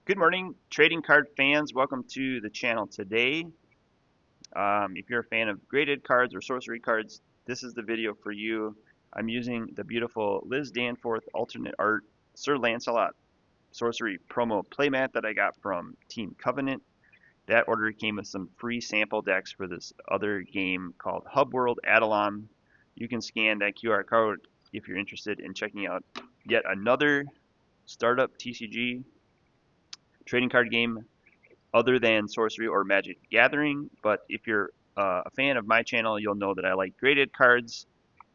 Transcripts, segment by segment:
Good morning, trading card fans. Welcome to the channel today. If you're a fan of graded cards or sorcery cards, this is the video for you. I'm using the beautiful Liz Danforth alternate art Sir Lancelot sorcery promo playmat that I got from Team Covenant. That order came with some free sample decks for this other game called Hub World Adelon. You can scan that QR code if you're interested in checking out yet another startup TCG trading card game other than Sorcery or Magic Gathering. But if you're a fan of my channel, you'll know that I like graded cards,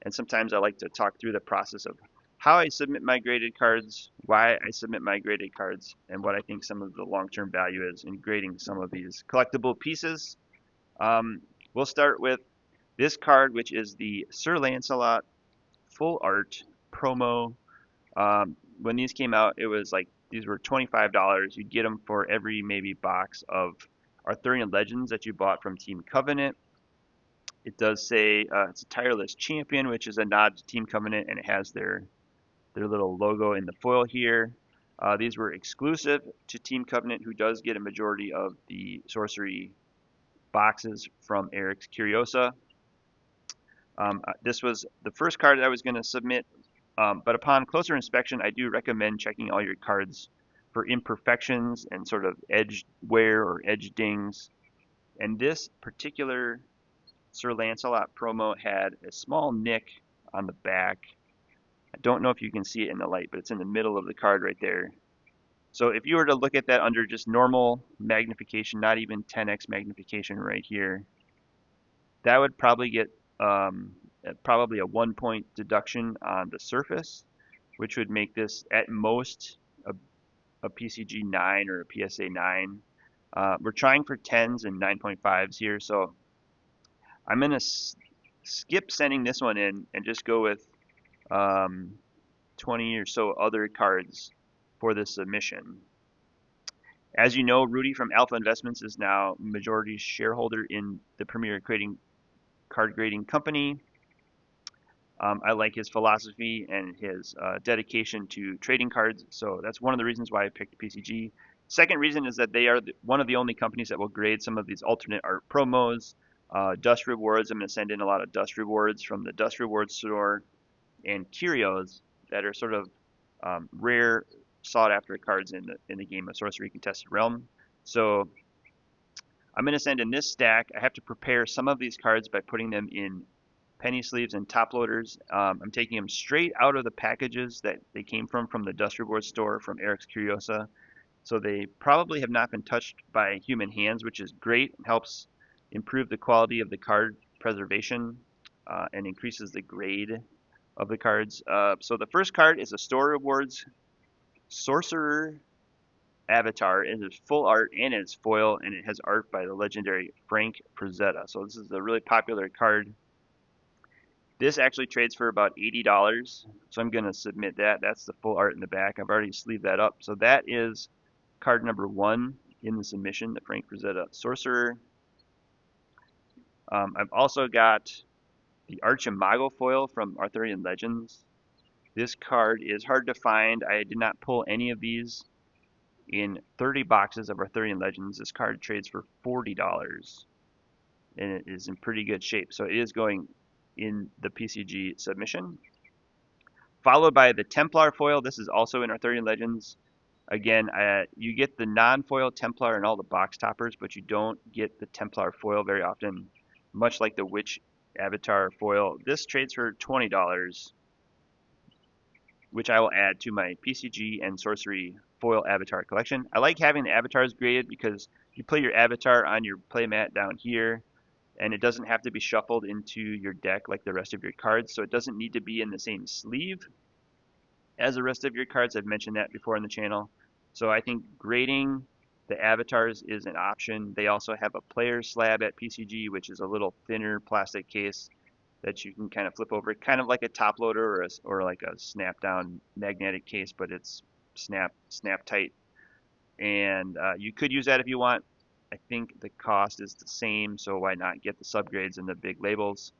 and sometimes I like to talk through the process of how I submit my graded cards, why I submit my graded cards, and what I think some of the long-term value is in grading some of these collectible pieces. We'll start with this card, which is the Sir Lancelot Full Art promo. When these came out, it was like these were $25. You'd get them for every maybe box of Arthurian Legends that you bought from Team Covenant. It does say it's a tireless champion, which is a nod to Team Covenant, and it has their little logo in the foil here. These were exclusive to Team Covenant, who does get a majority of the sorcery boxes from Eric's Curiosa. This was the first card that I was going to submit, but upon closer inspection, I do recommend checking all your cards for imperfections and sort of edge wear or edge dings. And this particular Sir Lancelot promo had a small nick on the back. I don't know if you can see it in the light, but it's in the middle of the card right there. So if you were to look at that under just normal magnification, not even 10x magnification right here, that would probably get probably a 1-point deduction on the surface, which would make this at most a PCG 9 or a PSA 9. We're trying for 10s and 9.5s here, so I'm going to skip sending this one in and just go with 20 or so other cards for this submission. As you know, Rudy from Alpha Investments is now majority shareholder in the premier card grading company. I like his philosophy and his dedication to trading cards, so that's one of the reasons why I picked PCG. Second reason is that they are one of the only companies that will grade some of these alternate art promos. Dust rewards, I'm going to send in a lot of dust rewards from the Dust Rewards store, and curios that are sort of rare, sought-after cards in the game of Sorcery Contested Realm. So I'm going to send in this stack. I have to prepare some of these cards by putting them in penny sleeves and top loaders. I'm taking them straight out of the packages that they came from the Dust Reward store from Eric's Curiosa. So they probably have not been touched by human hands, which is great. It helps improve the quality of the card preservation and increases the grade of the cards. So the first card is a Store Rewards Sorcerer Avatar. It is full art and it's foil, and it has art by the legendary Frank Frazetta. So this is a really popular card. This actually trades for about $80, so I'm going to submit that. That's the full art in the back. I've already sleeved that up. So that is card number 1 in the submission, the Frank Frazetta Sorcerer. I've also got the Archimago foil from Arthurian Legends. This card is hard to find. I did not pull any of these in 30 boxes of Arthurian Legends. This card trades for $40, and it is in pretty good shape. So it is going in the PCG submission. Followed by the Templar foil. This is also in Arthurian Legends. Again, you get the non-foil Templar in all the box toppers, but you don't get the Templar foil very often, much like the Witch Avatar foil. This trades for $20, which I will add to my PCG and Sorcery foil avatar collection. I like having the avatars graded because you play your avatar on your playmat down here, and it doesn't have to be shuffled into your deck like the rest of your cards, so it doesn't need to be in the same sleeve as the rest of your cards. I've mentioned that before on the channel. So I think grading the avatars is an option. They also have a player slab at PCG, which is a little thinner plastic case that you can kind of flip over, kind of like a top loader or like a snap down magnetic case, but it's snap tight. And you could use that if you want. I think the cost is the same, so why not get the subgrades and the big labels.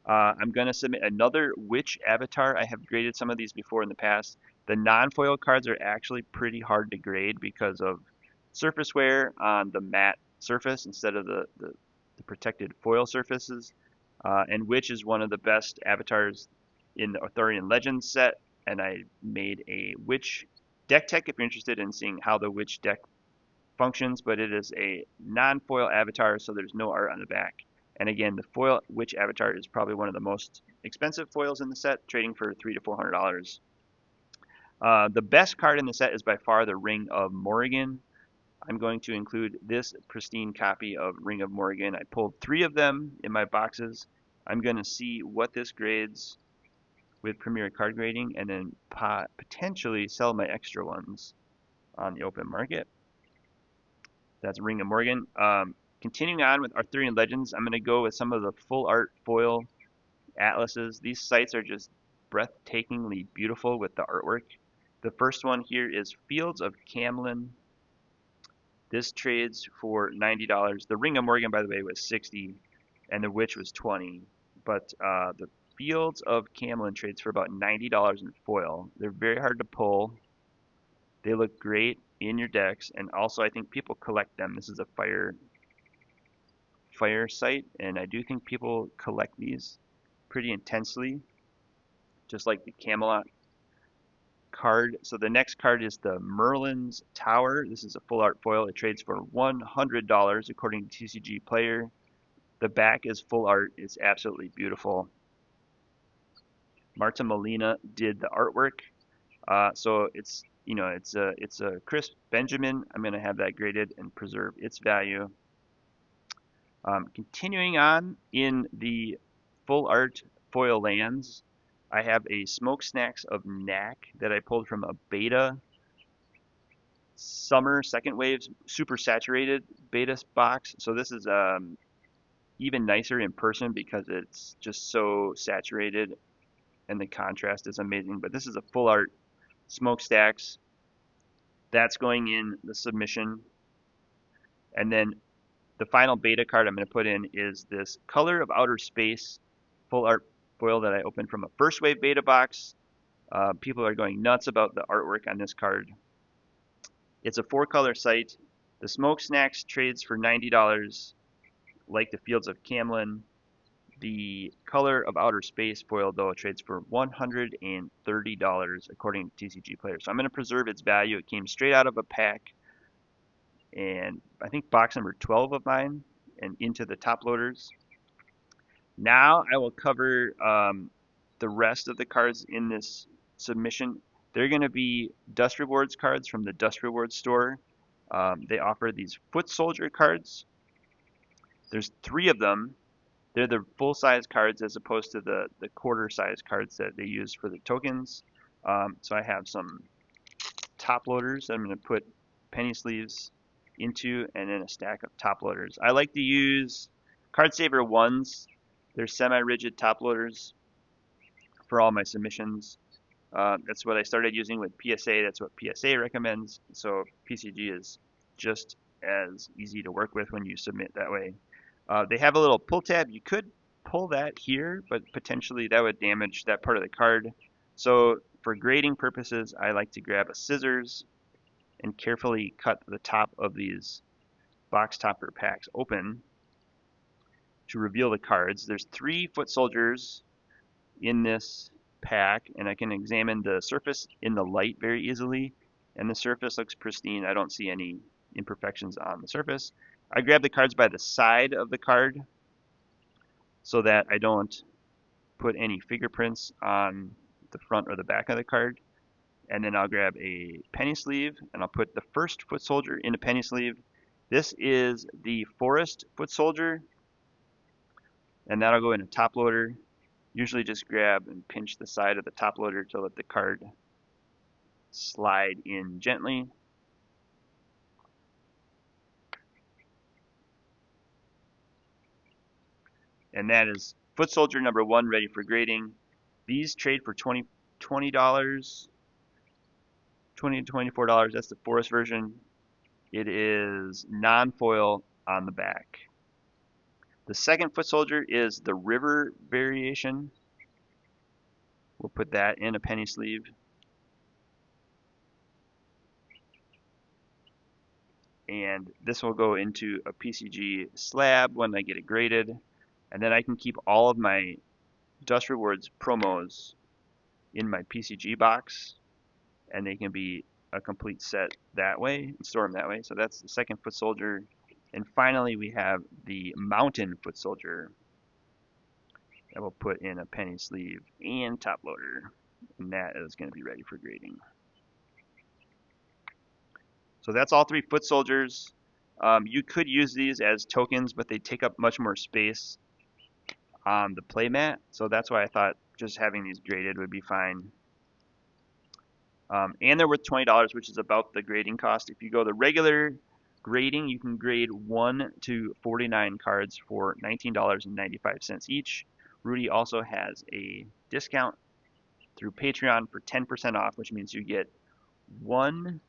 I'm going to submit another Witch Avatar. I have graded some of these before in the past. The non-foil cards are actually pretty hard to grade because of surface wear on the matte surface instead of the protected foil surfaces. And Witch is one of the best avatars in the Arthurian Legends set, and I made a Witch deck tech if you're interested in seeing how the Witch deck functions, but it is a non-foil avatar, so there's no art on the back. And again, the foil Witch avatar is probably one of the most expensive foils in the set, trading for $300 to $400. The best card in the set is by far the Ring of Morrigan. I'm going to include this pristine copy of Ring of Morrigan. I pulled 3 of them in my boxes. I'm going to see what this grades with Premier Card Grading and then potentially sell my extra ones on the open market. That's Ring of Morrigan. Continuing on with Arthurian Legends, I'm going to go with some of the full art foil atlases. These sites are just breathtakingly beautiful with the artwork. The first one here is Fields of Camlin. This trades for $90. The Ring of Morrigan, by the way, was $60, and the Witch was $20. But the Fields of Camlin trades for about $90 in foil. They're very hard to pull. They look great in your decks, and also I think people collect them. This is a fire site, and I do think people collect these pretty intensely, just like the Camelot card. So the next card is the Merlin's Tower. This is a full art foil. It trades for $100 according to TCG Player. The back is full art. It's absolutely beautiful. Marta Molina did the artwork. So it's a crisp Benjamin. I'm going to have that graded and preserve its value. Continuing on in the full art foil lands, I have a Smoke Snacks of Knack that I pulled from a beta summer second waves super saturated beta box. So this is even nicer in person because it's just so saturated and the contrast is amazing. But this is a full art Smokestacks. That's going in the submission. And then the final beta card I'm going to put in is this Color of Outer Space full art foil that I opened from a first wave beta box. People are going nuts about the artwork on this card. It's a 4-color site. The Smoke Snacks trades for $90, like the Fields of Camlin. The Color of Outer Space foil, though, trades for $130 according to TCG Player. So I'm going to preserve its value. It came straight out of a pack, and I think box number 12 of mine, and into the top loaders. Now I will cover the rest of the cards in this submission. They're going to be Dust Rewards cards from the Dust Rewards store. They offer these Foot Soldier cards. There's 3 of them. They're the full-size cards as opposed to the quarter-size cards that they use for the tokens. So I have some top loaders that I'm going to put penny sleeves into, and then a stack of top loaders. I like to use Card Saver 1s. They're semi-rigid top loaders for all my submissions. That's what I started using with PSA. That's what PSA recommends. So PCG is just as easy to work with when you submit that way. They have a little pull tab. You could pull that here, but potentially that would damage that part of the card. So for grading purposes, I like to grab a scissors and carefully cut the top of these box topper packs open to reveal the cards. There's 3 Foot Soldiers in this pack, and I can examine the surface in the light very easily, and the surface looks pristine. I don't see any imperfections on the surface. I grab the cards by the side of the card so that I don't put any fingerprints on the front or the back of the card. And then I'll grab a penny sleeve, and I'll put the first Foot Soldier in a penny sleeve. This is the Forest Foot Soldier, and that'll go in a top loader. Usually just grab and pinch the side of the top loader to let the card slide in gently. And that is Foot Soldier number 1 ready for grading. These trade for $20, $20 to $24. That's the Forest version. It is non-foil on the back. The second Foot Soldier is the River variation. We'll put that in a penny sleeve. and this will go into a PCG slab when I get it graded, and then I can keep all of my Dust Rewards promos in my PCG box, and they can be a complete set that way and store them that way. So that's the second foot soldier. And finally, we have the mountain foot soldier that we'll put in a penny sleeve and top loader, and that is going to be ready for grading. So that's all three foot soldiers. You could use these as tokens, but they take up much more space on the playmat, so that's why I thought just having these graded would be fine. And they're worth $20, which is about the grading cost. If you go the regular grading, you can grade 1 to 49 cards for $19.95 each. Rudy also has a discount through Patreon for 10% off, which means you get 1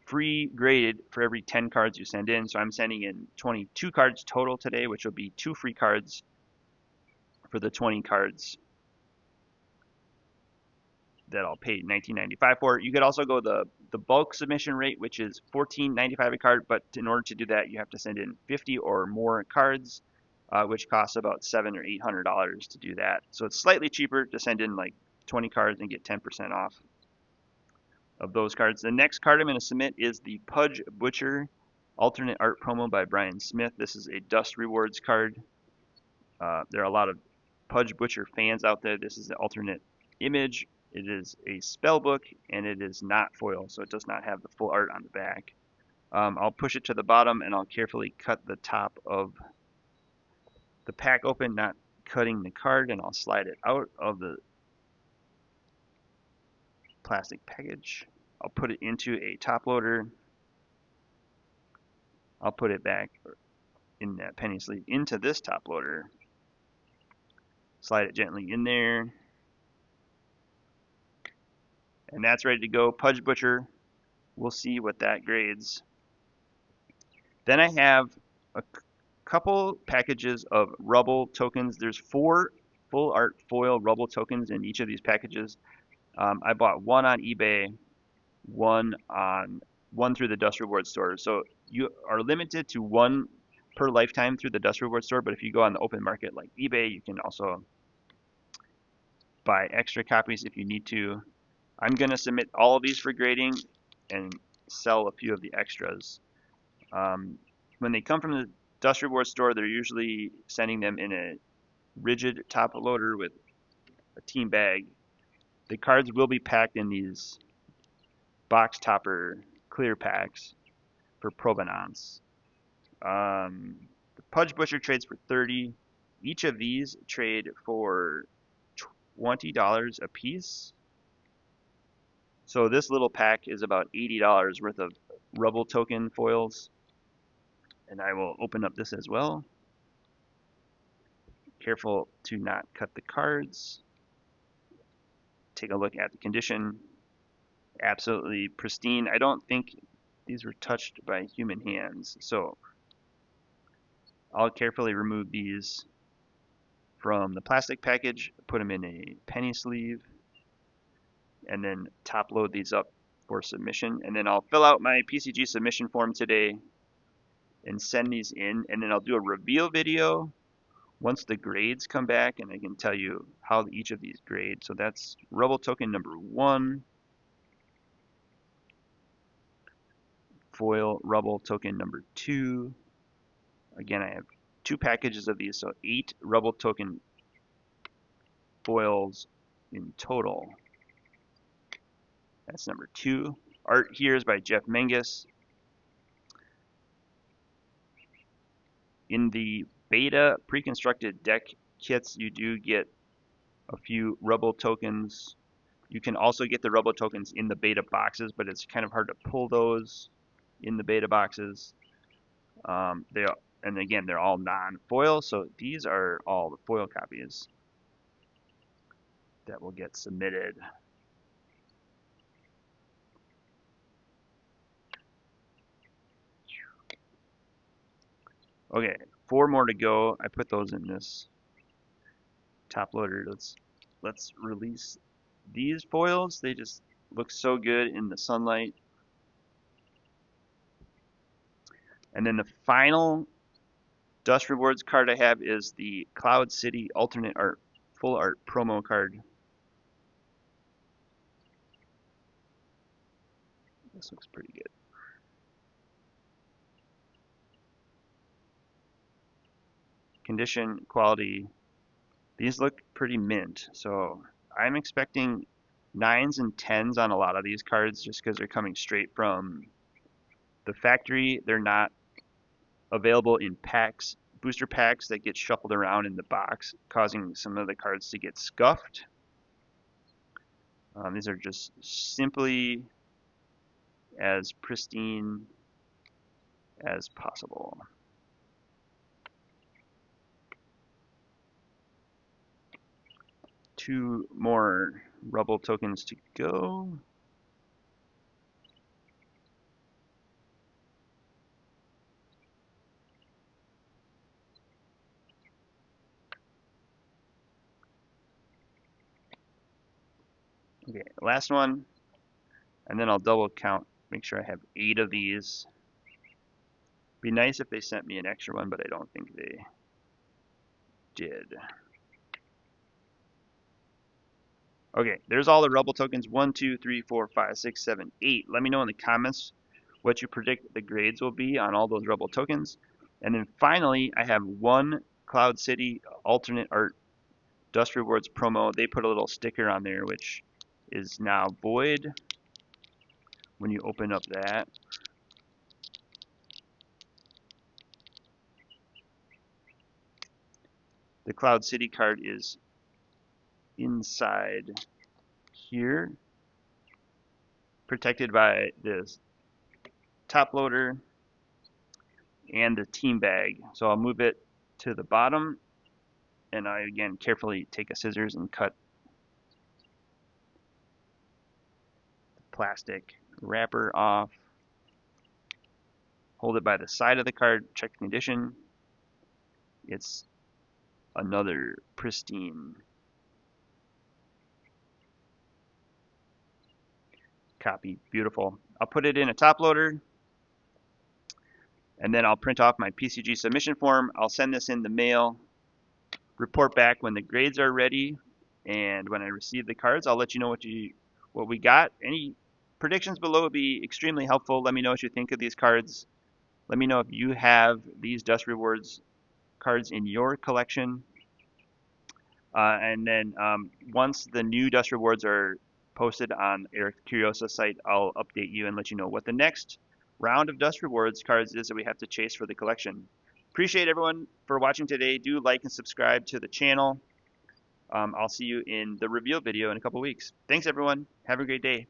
free graded for every 10 cards you send in. So I'm sending in 22 cards total today, which will be 2 free cards for the 20 cards that I'll pay $19.95 for. You could also go the bulk submission rate, which is $14.95 a card, but in order to do that, you have to send in 50 or more cards, which costs about $700 or $800 to do that. So it's slightly cheaper to send in like 20 cards and get 10% off of those cards. The next card I'm going to submit is the Pudge Butcher alternate art promo by Brian Smith. This is a Dust Rewards card. There are a lot of Pudge Butcher fans out there. This is the alternate image. It is a spell book, and it is not foil, so it does not have the full art on the back. I'll push it to the bottom, and I'll carefully cut the top of the pack open, not cutting the card, and I'll slide it out of the plastic package. I'll put it into a top loader. I'll put it back in that penny sleeve into this top loader. Slide it gently in there. And that's ready to go. Pudge Butcher. We'll see what that grades. Then I have a couple packages of Rubble tokens. There's 4 full art foil Rubble tokens in each of these packages. I bought 1 on eBay, 1 through the Dust Reward store. So you are limited to 1 per lifetime through the Dust Reward store, but if you go on the open market like eBay, you can also buy extra copies if you need to. I'm going to submit all of these for grading and sell a few of the extras. When they come from the Dust Reward store, they're usually sending them in a rigid top loader with a team bag. The cards will be packed in these box topper clear packs for provenance. The Pudge Butcher trades for $30. Each of these trade for $20 a piece. So this little pack is about $80 worth of Rubble token foils. And I will open up this as well. Careful to not cut the cards. Take a look at the condition. Absolutely pristine. I don't think these were touched by human hands. So I'll carefully remove these from the plastic package, put them in a penny sleeve, and then top load these up for submission. And then I'll fill out my PCG submission form today and send these in, and then I'll do a reveal video once the grades come back, and I can tell you how each of these grade. So that's Rubble token number 1, foil Rubble token number 2. Again, I have 2 packages of these, so 8 Rubble token foils in total. That's number 2. Art here is by Jeff Menges. In the beta pre-constructed deck kits, you do get a few Rubble tokens. You can also get the Rubble tokens in the beta boxes, but it's kind of hard to pull those in the beta boxes. And again, they're all non-foil, so these are all the foil copies that will get submitted. Okay, 4 more to go. I put those in this top loader. Let's release these foils. They just look so good in the sunlight. And then the final Dust Rewards card I have is the Cloud City Alternate Art Full Art promo card. This looks pretty good. Condition, quality, these look pretty mint. So I'm expecting 9s and 10s on a lot of these cards just because they're coming straight from the factory. They're not available in packs, booster packs that get shuffled around in the box, causing some of the cards to get scuffed. These are just simply as pristine as possible. Two more rubble tokens to go. Okay, last one, and then I'll double count, make sure I have 8 of these. Be nice if they sent me an extra one, but I don't think they did. Okay, there's all the rubble tokens. 1, 2, 3, 4, 5, 6, 7, 8. Let me know in the comments what you predict the grades will be on all those rubble tokens. And then finally, I have one Cloud City alternate art Dust Rewards promo. They put a little sticker on there, which is now void when you open up that. The Cloud City card is inside here, protected by this top loader and the team bag. So I'll move it to the bottom, and I again carefully take a scissors and cut the plastic wrapper off. Hold it by the side of the card, check the condition. It's another pristine copy. Beautiful. I'll put it in a top loader, and then I'll print off my PCG submission form. I'll send this in the mail, report back when the grades are ready, and when I receive the cards, I'll let you know what we got. Any predictions below would be extremely helpful. Let me know what you think of these cards. Let me know if you have these Dust Rewards cards in your collection. And then once the new Dust Rewards are posted on Eric Curiosa's site, I'll update you and let you know what the next round of Dust Rewards cards is that we have to chase for the collection. Appreciate everyone for watching today. Do like and subscribe to the channel. I'll see you in the reveal video in a couple weeks. Thanks everyone. Have a great day.